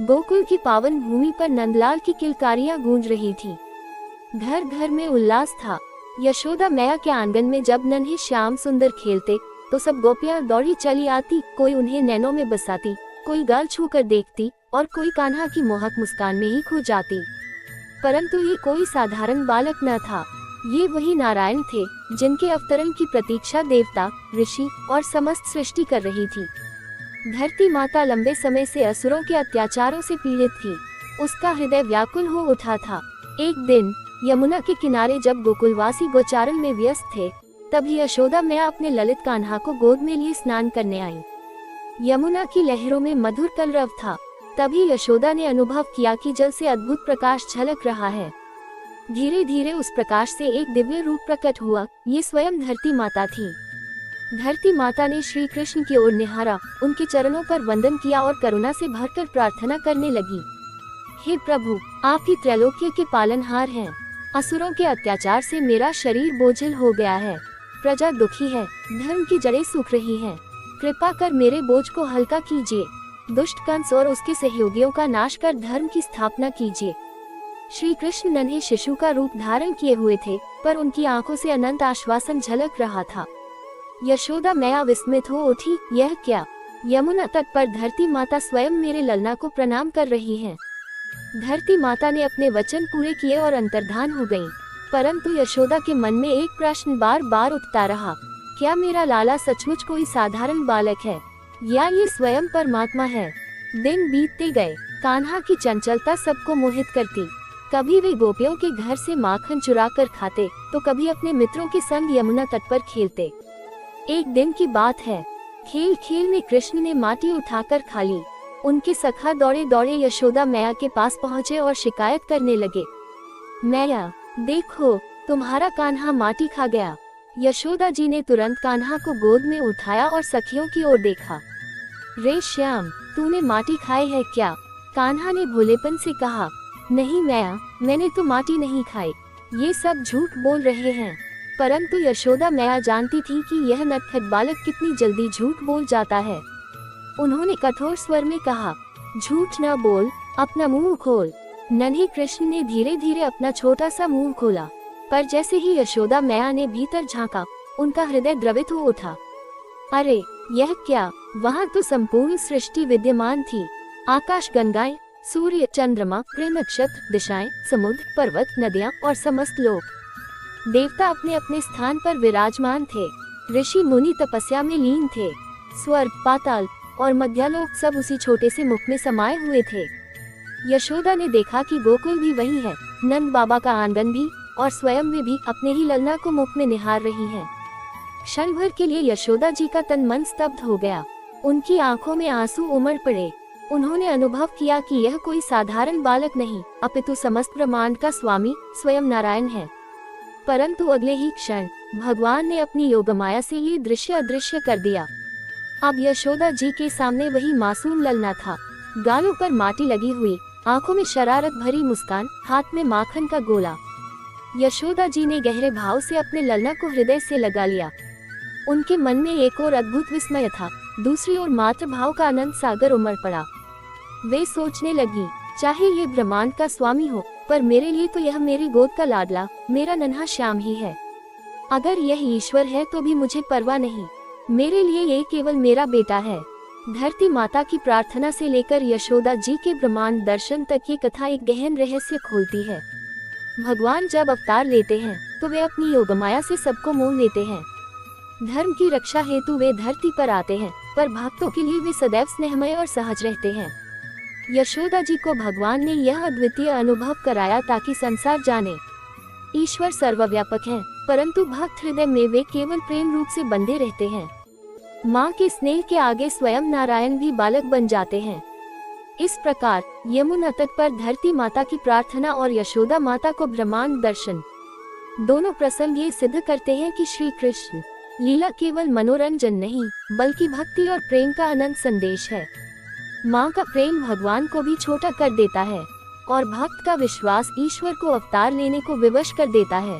गोकुल की पावन भूमि पर नंदलाल की किलकारियां गूंज रही थी। घर घर में उल्लास था। यशोदा मैया के आंगन में जब नन्हे श्याम सुंदर खेलते तो सब गोपियां दौड़ी चली आती, कोई उन्हें नैनों में बसाती, कोई गाल छू कर देखती और कोई कान्हा की मोहक मुस्कान में ही खो जाती। परंतु ये कोई साधारण बालक न था, ये वही नारायण थे जिनके अवतरण की प्रतीक्षा देवता, ऋषि और समस्त सृष्टि कर रही थी। धरती माता लंबे समय से असुरों के अत्याचारों से पीड़ित थी। उसका हृदय व्याकुल हो उठा था। एक दिन यमुना के किनारे जब गोकुलवासी गोचारण में व्यस्त थे, तभी यशोदा मैया अपने ललित कान्हा को गोद में लिए स्नान करने आई। यमुना की लहरों में मधुर कलरव था। तभी यशोदा ने अनुभव किया कि जल से अद्भुत प्रकाश झलक रहा है। धीरे धीरे उस प्रकाश से एक दिव्य रूप प्रकट हुआ। ये स्वयं धरती माता थी। धरती माता ने श्री कृष्ण की ओर निहारा, उनके चरणों पर वंदन किया और करुणा से भरकर प्रार्थना करने लगी। हे प्रभु, आप ही त्रैलोक्य के पालनहार हैं। असुरों के अत्याचार से मेरा शरीर बोझिल हो गया है, प्रजा दुखी है, धर्म की जड़ें सूख रही हैं। कृपा कर मेरे बोझ को हल्का कीजिए। दुष्ट कंस और उसके सहयोगियों का नाश कर धर्म की स्थापना कीजिए। श्री कृष्ण नन्हे शिशु का रूप धारण किए हुए थे, पर उनकी आंखों से अनंत आश्वासन झलक रहा था। यशोदा मैया विस्मित हो उठी, यह क्या? यमुना तट पर धरती माता स्वयं मेरे ललना को प्रणाम कर रही हैं। धरती माता ने अपने वचन पूरे किए और अंतर्धान हो गईं। परंतु यशोदा के मन में एक प्रश्न बार बार उठता रहा, क्या मेरा लाला सचमुच कोई साधारण बालक है या ये स्वयं परमात्मा है? दिन बीतते गए। कान्हा की चंचलता सबको मोहित करती। कभी वे गोपियों के घर से माखन चुरा कर खाते, तो कभी अपने मित्रों के संग यमुना तट पर खेलते। एक दिन की बात है, खेल खेल में कृष्ण ने माटी उठाकर खा ली। उनके सखा दौड़े दौड़े यशोदा मैया के पास पहुँचे और शिकायत करने लगे, मैया देखो, तुम्हारा कान्हा माटी खा गया। यशोदा जी ने तुरंत कान्हा को गोद में उठाया और सखियों की ओर देखा। रे श्याम, तूने माटी खाई है क्या? कान्हा ने भोलेपन से कहा, नहीं मैया, मैंने तो माटी नहीं खाई, ये सब झूठ बोल रहे हैं। परंतु यशोदा मैया जानती थी कि यह नटखट बालक कितनी जल्दी झूठ बोल जाता है। उन्होंने कठोर स्वर में कहा, झूठ न बोल, अपना मुंह खोल। नन्हे कृष्ण ने धीरे धीरे अपना छोटा सा मुंह खोला, पर जैसे ही यशोदा मैया ने भीतर झांका, उनका हृदय द्रवित हो उठा। अरे यह क्या? वहाँ तो संपूर्ण सृष्टि विद्यमान थी। आकाश, गंगाएं, सूर्य, चंद्रमा, ग्रह, नक्षत्र, दिशाएं, समुद्र, पर्वत, नदियां और समस्त लोक देवता अपने अपने स्थान पर विराजमान थे। ऋषि मुनि तपस्या में लीन थे। स्वर्ग, पाताल और मध्यालोक सब उसी छोटे से मुख में समाये हुए थे। यशोदा ने देखा कि गोकुल भी वही है, नंद बाबा का आंगन भी, और स्वयं वे भी अपने ही ललना को मुख में निहार रही हैं। क्षण भर के लिए यशोदा जी का तन मन स्तब्ध हो गया। उनकी आंखों में आंसू उमड़ पड़े। उन्होंने अनुभव किया कि यह कोई साधारण बालक नहीं, अपितु समस्त ब्रह्मांड का स्वामी स्वयं नारायण है। परंतु अगले ही क्षण भगवान ने अपनी योगमाया से ये दृश्य अदृश्य कर दिया। अब यशोदा जी के सामने वही मासूम ललना था, गालों पर माटी लगी हुई, आंखों में शरारत भरी मुस्कान, हाथ में माखन का गोला। यशोदा जी ने गहरे भाव से अपने ललना को हृदय से लगा लिया। उनके मन में एक और अद्भुत विस्मय था, दूसरी ओर मातृ भाव का अनंत सागर उमड़ पड़ा। वे सोचने लगी, चाहे ये ब्रह्मांड का स्वामी हो, पर मेरे लिए तो यह मेरी गोद का लाडला, मेरा नन्हा श्याम ही है। अगर यह ईश्वर है तो भी मुझे परवाह नहीं, मेरे लिए ये केवल मेरा बेटा है। धरती माता की प्रार्थना से लेकर यशोदा जी के ब्रह्मांड दर्शन तक ये कथा एक गहन रहस्य खोलती है। भगवान जब अवतार लेते हैं तो वे अपनी योगमाया से सबको मोह लेते हैं। धर्म की रक्षा हेतु वे धरती पर आते हैं, पर भक्तों के लिए वे सदैव स्नेहमय और सहज रहते हैं। यशोदा जी को भगवान ने यह अद्वितीय अनुभव कराया ताकि संसार जाने, ईश्वर सर्वव्यापक है, परंतु भक्त हृदय में वे केवल प्रेम रूप से बंधे रहते हैं। माँ के स्नेह के आगे स्वयं नारायण भी बालक बन जाते हैं। इस प्रकार यमुना तट पर धरती माता की प्रार्थना और यशोदा माता को ब्रह्मांड दर्शन, दोनों प्रसंग ये सिद्ध करते हैं कि श्री कृष्ण लीला केवल मनोरंजन नहीं, बल्कि भक्ति और प्रेम का अनंत संदेश है। माँ का प्रेम भगवान को भी छोटा कर देता है और भक्त का विश्वास ईश्वर को अवतार लेने को विवश कर देता है।